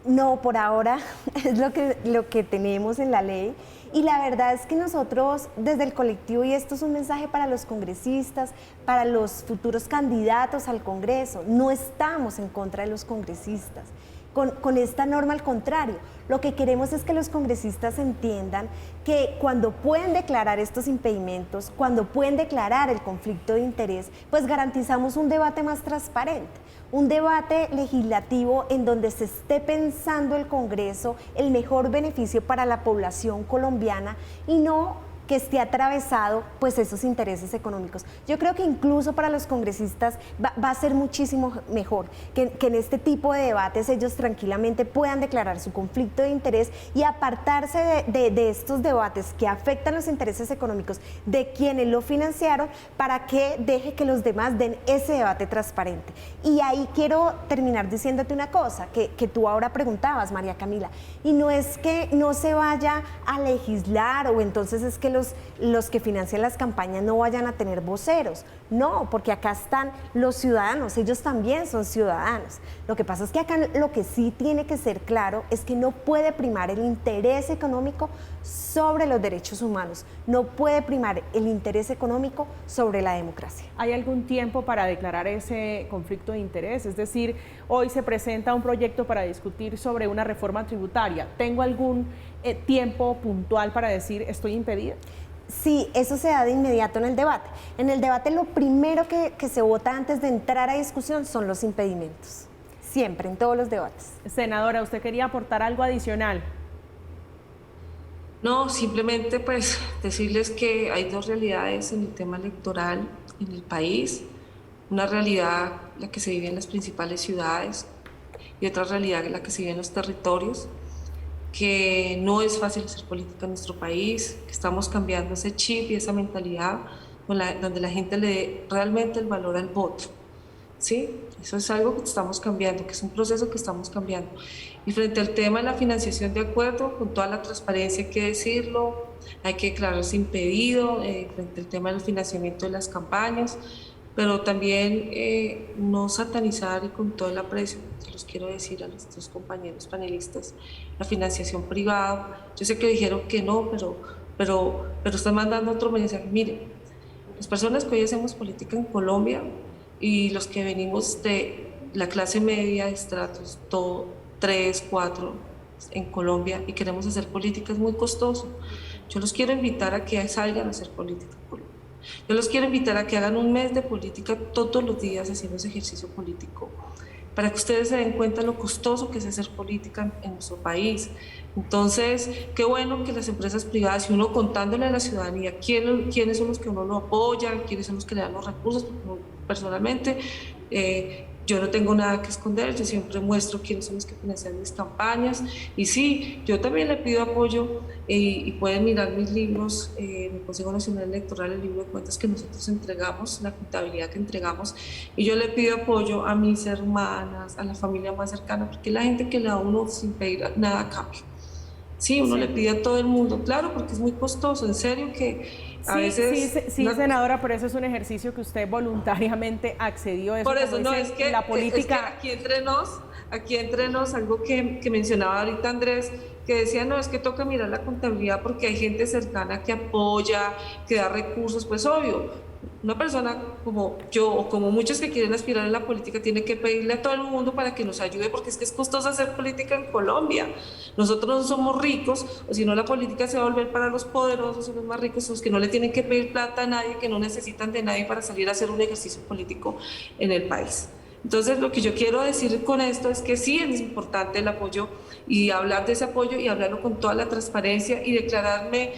No, por ahora es lo que tenemos en la ley Y la verdad es que nosotros desde el colectivo, y esto es un mensaje para los congresistas, para los futuros candidatos al Congreso, no estamos en contra de los congresistas. Con esta norma, al contrario, lo que queremos es que los congresistas entiendan que cuando pueden declarar estos impedimentos, cuando pueden declarar el conflicto de interés, pues garantizamos un debate más transparente, un debate legislativo en donde se esté pensando el Congreso el mejor beneficio para la población colombiana y no que esté atravesado pues esos intereses económicos. Yo creo que incluso para los congresistas va a ser muchísimo mejor que en este tipo de debates ellos tranquilamente puedan declarar su conflicto de interés y apartarse de estos debates que afectan los intereses económicos de quienes lo financiaron, para que deje que los demás den ese debate transparente. Y ahí quiero terminar diciéndote una cosa que tú ahora preguntabas, María Camila, y no es que no se vaya a legislar o entonces es que los que financian las campañas no vayan a tener voceros. No, porque acá están los ciudadanos, ellos también son ciudadanos. Lo que pasa es que acá lo que sí tiene que ser claro es que no puede primar el interés económico sobre los derechos humanos, no puede primar el interés económico sobre la democracia. ¿Hay algún tiempo para declarar ese conflicto de interés? Es decir, hoy se presenta un proyecto para discutir sobre una reforma tributaria. ¿Tengo algún tiempo puntual para decir estoy impedida? Sí, eso se da de inmediato en el debate. En el debate lo primero que se vota antes de entrar a discusión son los impedimentos. Siempre, en todos los debates. Senadora, ¿usted quería aportar algo adicional? No, simplemente pues decirles que hay dos realidades en el tema electoral en el país. Una realidad, la que se vive en las principales ciudades, y otra realidad, la que se vive en los territorios, que no es fácil hacer política en nuestro país, que estamos cambiando ese chip y esa mentalidad donde la gente le dé realmente el valor al voto. ¿Sí? Eso es algo que estamos cambiando, que es un proceso que estamos cambiando. Y frente al tema de la financiación, de acuerdo, con toda la transparencia hay que decirlo, hay que declararse impedido frente al tema del financiamiento de las campañas, pero también no satanizar, y con todo el aprecio, se los quiero decir a nuestros compañeros panelistas, la financiación privada. Yo sé que dijeron que no, pero están mandando otro mensaje. Miren, las personas que hoy hacemos política en Colombia y los que venimos de la clase media, de estratos 3, 4 en Colombia y queremos hacer política, es muy costoso. Yo los quiero invitar a que salgan a hacer política en Colombia. Yo los quiero invitar a que hagan un mes de política todos los días haciendo ese ejercicio político, para que ustedes se den cuenta lo costoso que es hacer política en nuestro país. Entonces, qué bueno que las empresas privadas, y uno contándole a la ciudadanía quiénes son los que uno lo apoya, quiénes son los que le dan los recursos. Personalmente, yo no tengo nada que esconder, yo siempre muestro quiénes son los que financian mis campañas. Y sí, yo también le pido apoyo y pueden mirar mis libros, en el Consejo Nacional Electoral, el libro de cuentas que nosotros entregamos, la contabilidad que entregamos, y yo le pido apoyo a mis hermanas, a la familia más cercana, porque la gente que le da a uno sin pedir nada a cambio. Sí, uno le pide a todo el mundo, claro, porque es muy costoso, en serio que a veces... Sí, senadora, pero eso es un ejercicio que usted voluntariamente accedió. Por eso, no, es que la política... aquí entre nos, algo que mencionaba ahorita Andrés, que decía, no, es que toca mirar la contabilidad porque hay gente cercana que apoya, que da recursos, pues obvio. Una persona como yo o como muchos que quieren aspirar a la política tiene que pedirle a todo el mundo para que nos ayude, porque es que es costoso hacer política en Colombia. Nosotros no somos ricos, o si no la política se va a volver para los poderosos y los más ricos, los que no le tienen que pedir plata a nadie, que no necesitan de nadie para salir a hacer un ejercicio político en el país. Entonces, lo que yo quiero decir con esto es que sí es importante el apoyo, y hablar de ese apoyo y hablarlo con toda la transparencia, y declararme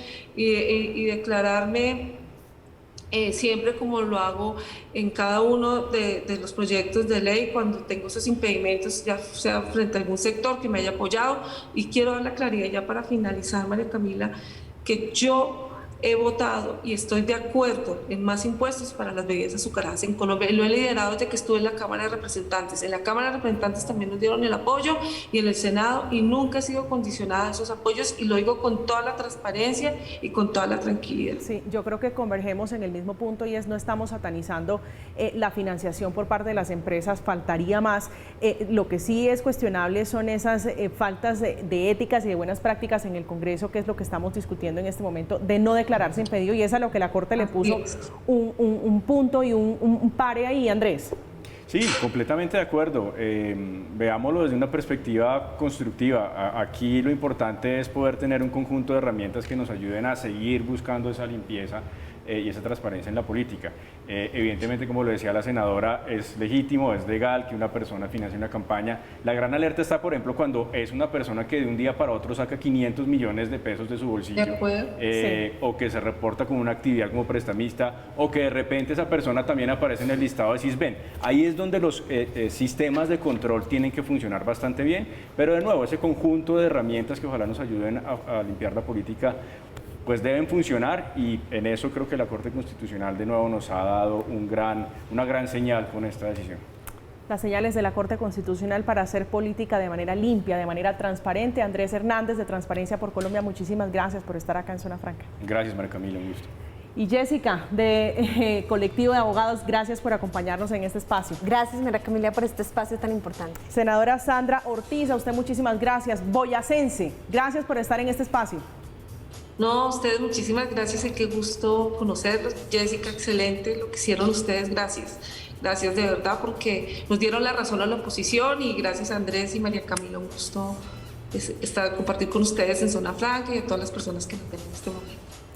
siempre, como lo hago en cada uno de los proyectos de ley, cuando tengo esos impedimentos, ya sea frente a algún sector que me haya apoyado. Y quiero dar la claridad ya para finalizar, María Camila, que yo he votado y estoy de acuerdo en más impuestos para las bebidas azucaradas en Colombia. Lo he liderado desde que estuve en la Cámara de Representantes. En la Cámara de Representantes también nos dieron el apoyo y en el Senado, y nunca he sido condicionada a esos apoyos, y lo digo con toda la transparencia y con toda la tranquilidad. Sí, yo creo que convergemos en el mismo punto, y es: no estamos satanizando la financiación por parte de las empresas, faltaría más. Lo que sí es cuestionable son esas faltas de éticas y de buenas prácticas en el Congreso, que es lo que estamos discutiendo en este momento, de no declararse impedido, y es a lo que la Corte le puso un punto y un pare ahí, Andrés. Sí, completamente de acuerdo. Veámoslo desde una perspectiva constructiva. Aquí lo importante es poder tener un conjunto de herramientas que nos ayuden a seguir buscando esa limpieza y esa transparencia en la política. Evidentemente, como lo decía la senadora, es legítimo, es legal que una persona financie una campaña. La gran alerta está, por ejemplo, cuando es una persona que de un día para otro saca 500 millones de pesos de su bolsillo, Sí. o que se reporta con una actividad como prestamista, o que de repente esa persona también aparece en el listado de CISBEN. Ahí es donde los sistemas de control tienen que funcionar bastante bien, pero de nuevo, ese conjunto de herramientas que ojalá nos ayuden a limpiar la política, pues deben funcionar, y en eso creo que la Corte Constitucional de nuevo nos ha dado una gran señal con esta decisión. Las señales de la Corte Constitucional para hacer política de manera limpia, de manera transparente. Andrés Hernández, de Transparencia por Colombia, muchísimas gracias por estar acá en Zona Franca. Gracias, María Camila, un gusto. Y Jessica, de Colectivo de Abogados, gracias por acompañarnos en este espacio. Gracias, María Camila, por este espacio tan importante. Senadora Sandra Ortiz, a usted muchísimas gracias. Boyacense, gracias por estar en este espacio. No, a ustedes muchísimas gracias y qué gusto conocerlos. Jessica, excelente lo que hicieron ustedes, gracias. Gracias de verdad, porque nos dieron la razón a la oposición, y gracias a Andrés y María Camila, un gusto compartir con ustedes en Zona Franca y a todas las personas que nos ven en este momento.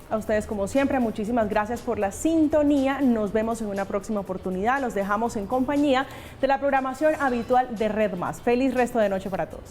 A ustedes, como siempre, muchísimas gracias por la sintonía. Nos vemos en una próxima oportunidad. Los dejamos en compañía de la programación habitual de Red Más. Feliz resto de noche para todos.